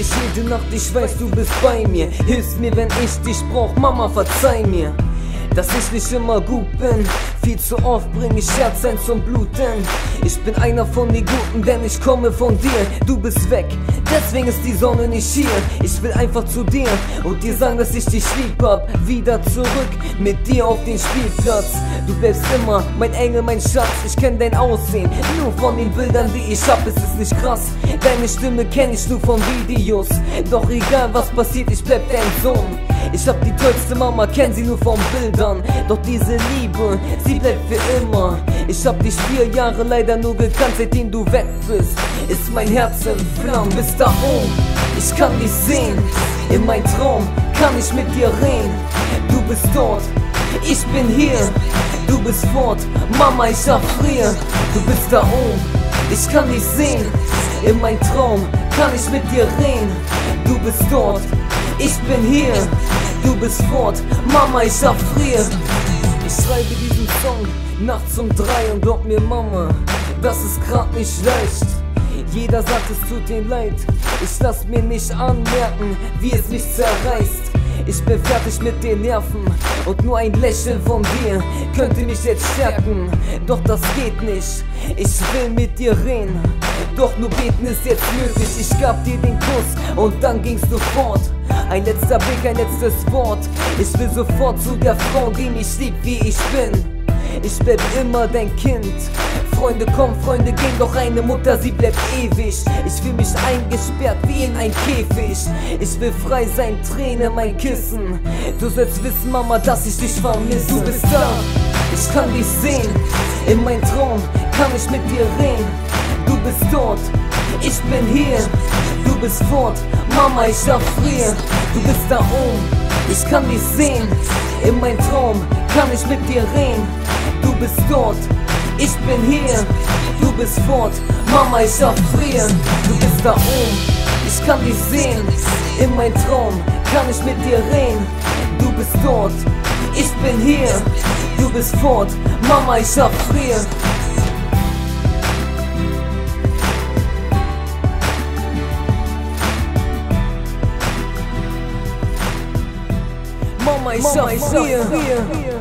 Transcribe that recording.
dich jede Nacht, ich weiß, du bist bei mir. Hilfst mir, wenn ich dich brauch, Mama, verzeih mir, dass ich nicht immer gut bin. Viel zu oft bring ich Herz ein zum Bluten. Ich bin einer von den Guten, denn ich komme von dir. Du bist weg, deswegen ist die Sonne nicht hier. Ich will einfach zu dir und dir sagen, dass ich dich lieb hab. Wieder zurück mit dir auf den Spielplatz. Du bleibst immer mein Engel, mein Schatz. Ich kenn dein Aussehen nur von den Bildern, die ich hab. Es ist nicht krass, deine Stimme kenn ich nur von Videos. Doch egal was passiert, ich bleib dein Sohn. Ich hab die tollste Mama, kenn sie nur von Bildern. Doch diese Liebe, sie bleibt für immer. Ich hab dich 4 Jahre leider nur gekannt, seitdem du weg bist. Ist mein Herz in Flammen, bist da oben, ich kann dich sehen. In mein Traum kann ich mit dir reden. Du bist dort, ich bin hier. Du bist fort, Mama, ich erfriere. Du bist da oben, ich kann dich sehen. In mein Traum kann ich mit dir reden. Du bist dort, ich bin hier. Du bist fort, Mama, ich erfriere. Ich schreibe diesen Song nachts um 3 und glaub mir, Mama, das ist grad nicht leicht. Jeder sagt, es tut ihm leid. Ich lass mir nicht anmerken, wie es mich zerreißt. Ich bin fertig mit den Nerven und nur ein Lächeln von dir könnte mich jetzt stärken. Doch das geht nicht, ich will mit dir reden. Doch nur beten ist jetzt möglich. Ich gab dir den Kuss und dann ging's sofort. Ein letzter Blick, ein letztes Wort. Ich will sofort zu der Frau, die mich liebt, wie ich bin. Ich bleib immer dein Kind. Freunde kommen, Freunde gehen, doch eine Mutter, sie bleibt ewig. Ich fühl mich eingesperrt wie in ein Käfig. Ich will frei sein, Träne mein Kissen. Du sollst wissen, Mama, dass ich dich vermisse. Du bist da, ich kann dich sehen. In mein Traum kann ich mit dir reden. Du bist dort, ich bin hier. Du bist fort, Mama, ich erfriere. Du bist da oben, ich kann dich sehen. In mein Traum kann ich mit dir reden. Du bist dort, ich bin hier. Du bist fort, Mama, ich erfriere. Du bist da oben, ich kann dich sehen. In mein Traum kann ich mit dir reden. Du bist dort, ich bin hier. Du bist fort, Mama, ich erfriere. Mama, ich erfriere.